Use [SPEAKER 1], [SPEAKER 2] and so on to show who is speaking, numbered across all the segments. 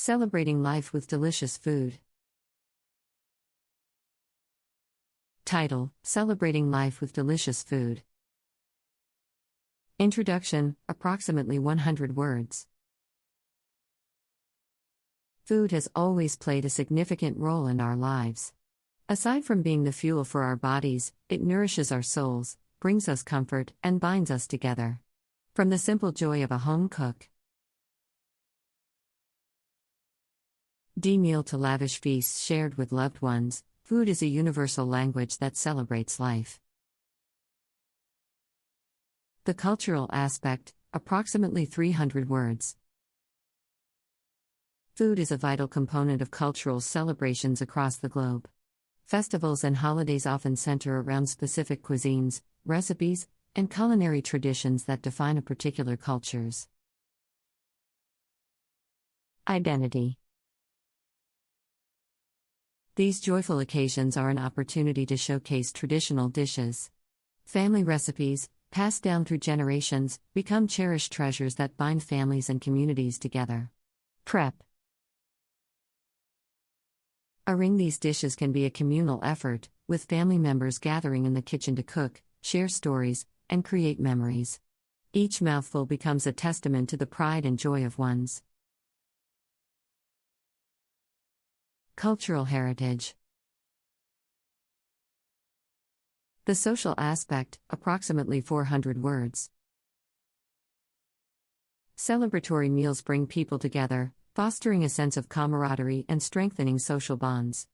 [SPEAKER 1] Celebrating life with delicious food. Title: Celebrating life with delicious food. Introduction: approximately 100 words. Food has always played a significant role in our lives. Aside from being the fuel for our bodies, it nourishes our souls, brings us comfort, and binds us together. From the simple joy of a home cook meal to lavish feasts shared with loved ones, food is a universal language that celebrates life. The cultural aspect, approximately 300 words. Food is a vital component of cultural celebrations across the globe. Festivals and holidays often center around specific cuisines, recipes, and culinary traditions that define a particular culture's identity. These joyful occasions are an opportunity to showcase traditional dishes. Family recipes, passed down through generations, become cherished treasures that bind families and communities together. Prep. Preparing these dishes can be a communal effort, with family members gathering in the kitchen to cook, share stories, and create memories. Each mouthful becomes a testament to the pride and joy of one's cultural heritage. The social aspect, approximately 400 words. Celebratory meals bring people together, fostering a sense of camaraderie and strengthening social bonds.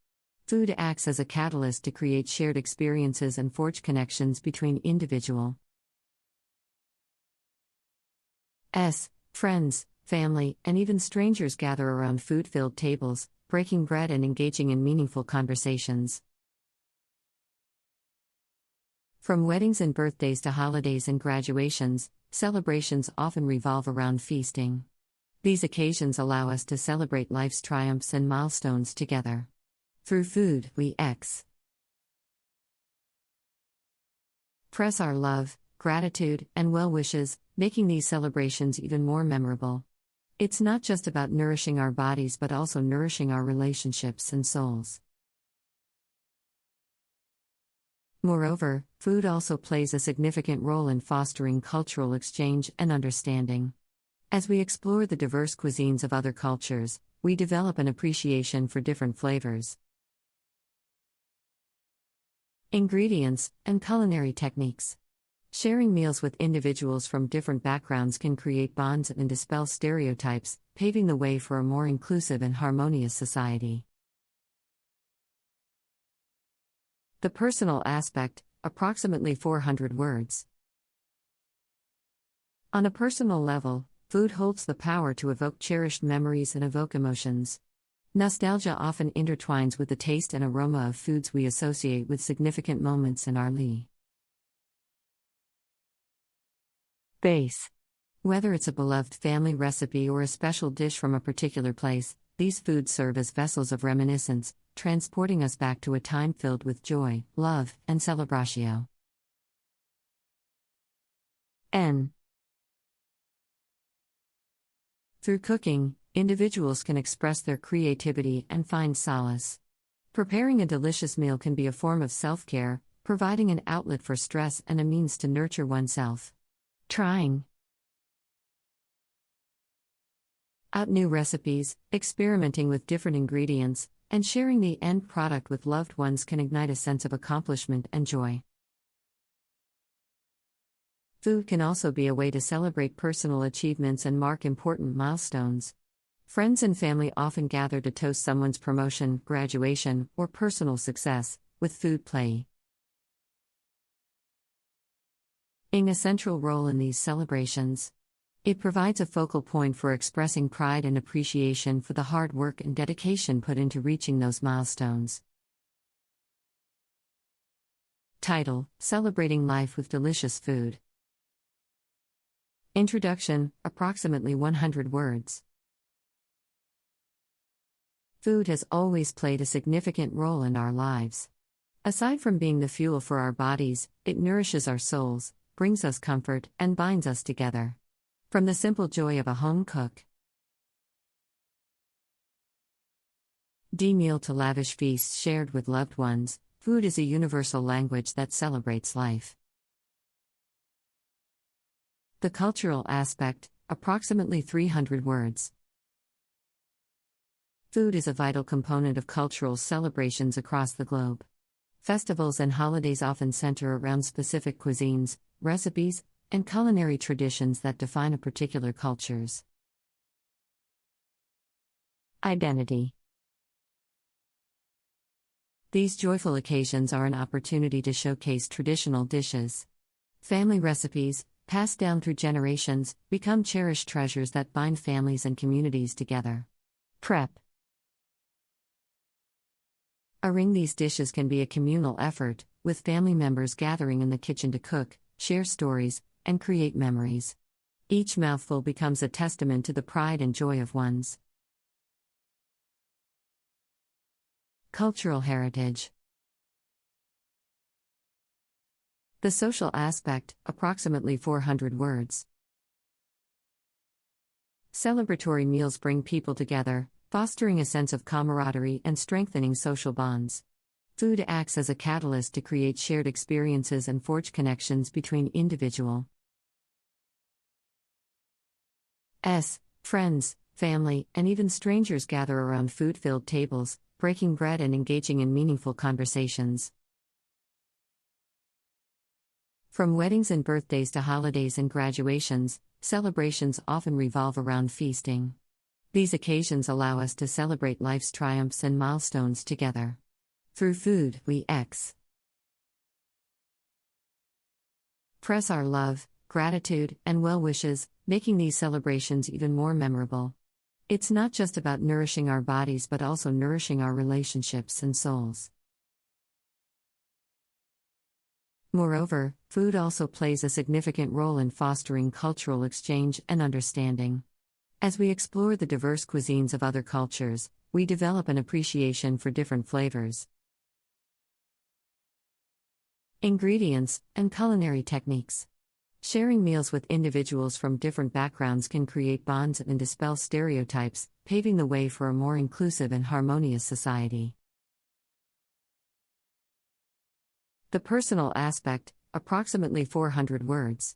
[SPEAKER 1] Food acts as a catalyst to create shared experiences and forge connections between individuals, friends, family, and even strangers gather around food-filled tables, breaking bread and engaging in meaningful conversations. From weddings and birthdays to holidays and graduations, celebrations often revolve around feasting. These occasions allow us to celebrate life's triumphs and milestones together. Through food, we express our love, gratitude, and well wishes, making these celebrations even more memorable. It's not just about nourishing our bodies but also nourishing our relationships and souls. Moreover, food also plays a significant role in fostering cultural exchange and understanding. As we explore the diverse cuisines of other cultures, we develop an appreciation for different flavors, ingredients, and culinary techniques. Sharing meals with individuals from different backgrounds can create bonds and dispel stereotypes, paving the way for a more inclusive and harmonious society. The personal aspect, approximately 400 words. On a personal level, food holds the power to evoke cherished memories and evoke emotions. Nostalgia often intertwines with the taste and aroma of foods we associate with significant moments in our lives. Whether it's a beloved family recipe or a special dish from a particular place, these foods serve as vessels of reminiscence, transporting us back to a time filled with joy, love, and celebratio. Through cooking, individuals can express their creativity and find solace. Preparing a delicious meal can be a form of self-care, providing an outlet for stress and a means to nurture oneself. Trying out new recipes, experimenting with different ingredients, and sharing the end product with loved ones can ignite a sense of accomplishment and joy. Food can also be a way to celebrate personal achievements and mark important milestones. Friends and family often gather to toast someone's promotion, graduation, or personal success, with food playing a central role in these celebrations. It provides a focal point for expressing pride and appreciation for the hard work and dedication put into reaching those milestones. Title: Celebrating life with delicious food. Introduction, approximately 100 words. Food has always played a significant role in our lives. Aside from being the fuel for our bodies, it nourishes our souls, brings us comfort, and binds us together. From the simple joy of a home cook D. Meal to lavish feasts shared with loved ones. Food is a universal language that celebrates life. The cultural aspect, approximately 300 words. Food is a vital component of cultural celebrations across the globe. Festivals and holidays often center around specific cuisines, recipes, and culinary traditions that define a particular culture's identity. These joyful occasions are an opportunity to showcase traditional dishes. Family recipes, passed down through generations, become cherished treasures that bind families and communities together. Prep. Arranging these dishes can be a communal effort, with family members gathering in the kitchen to cook, share stories, and create memories. Each mouthful becomes a testament to the pride and joy of one's cultural heritage. The social aspect, approximately 400 words. Celebratory meals bring people together, fostering a sense of camaraderie and strengthening social bonds. Food acts as a catalyst to create shared experiences and forge connections between individuals, friends, family, and even strangers gather around food-filled tables, breaking bread and engaging in meaningful conversations. From weddings and birthdays to holidays and graduations, celebrations often revolve around feasting. These occasions allow us to celebrate life's triumphs and milestones together. Through food, we express our love, gratitude, and well wishes, making these celebrations even more memorable. It's not just about nourishing our bodies but also nourishing our relationships and souls. Moreover, food also plays a significant role in fostering cultural exchange and understanding. As we explore the diverse cuisines of other cultures, we develop an appreciation for different flavors, ingredients, and culinary techniques. Sharing meals with individuals from different backgrounds can create bonds and dispel stereotypes, paving the way for a more inclusive and harmonious society. The personal aspect, approximately 400 words.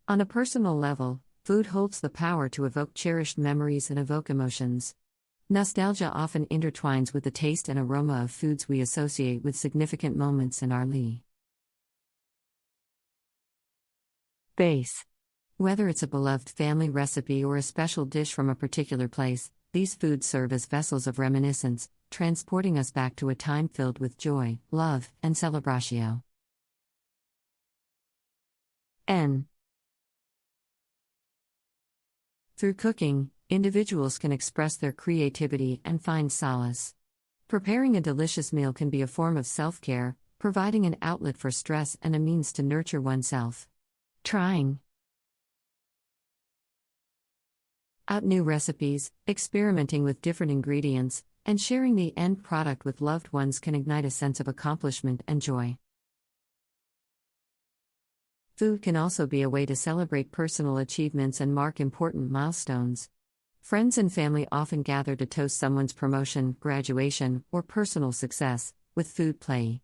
[SPEAKER 1] On a personal level, food holds the power to evoke cherished memories and evoke emotions. Nostalgia often intertwines with the taste and aroma of foods we associate with significant moments in our lives. Base. Whether it's a beloved family recipe or a special dish from a particular place, these foods serve as vessels of reminiscence, transporting us back to a time filled with joy, love, and celebratio. N. Through cooking, individuals can express their creativity and find solace. Preparing a delicious meal can be a form of self-care, providing an outlet for stress and a means to nurture oneself. Trying out new recipes, experimenting with different ingredients, and sharing the end product with loved ones can ignite a sense of accomplishment and joy. Food can also be a way to celebrate personal achievements and mark important milestones. Friends and family often gather to toast someone's promotion, graduation, or personal success, with food playing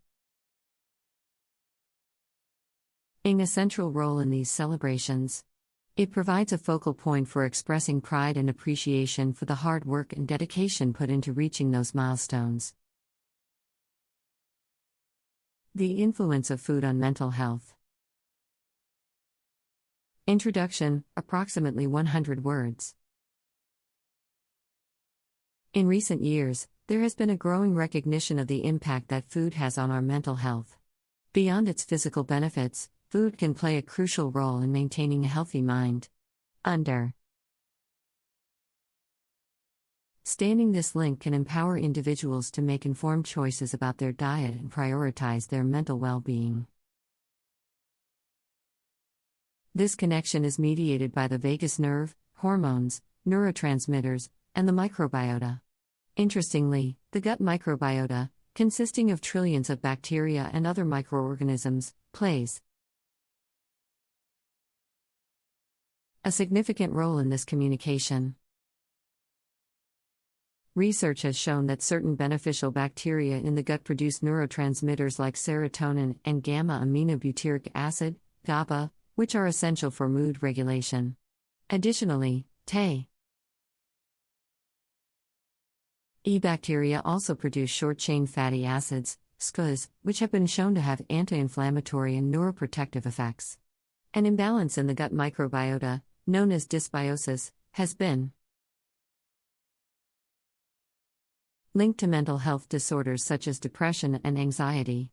[SPEAKER 1] a central role in these celebrations. It provides a focal point for expressing pride and appreciation for the hard work and dedication put into reaching those milestones. The influence of food on mental health. Introduction, approximately 100 words. In recent years, there has been a growing recognition of the impact that food has on our mental health. Beyond its physical benefits, food can play a crucial role in maintaining a healthy mind. Understanding this link can empower individuals to make informed choices about their diet and prioritize their mental well-being. This connection is mediated by the vagus nerve, hormones, neurotransmitters, and the microbiota. Interestingly, the gut microbiota, consisting of trillions of bacteria and other microorganisms, plays a significant role in this communication. Research has shown that certain beneficial bacteria in the gut produce neurotransmitters like serotonin and gamma aminobutyric acid, GABA, which are essential for mood regulation. Additionally, bacteria also produce short-chain fatty acids, SCUs, which have been shown to have anti-inflammatory and neuroprotective effects. An imbalance in the gut microbiota, known as dysbiosis, has been linked to mental health disorders such as depression and anxiety.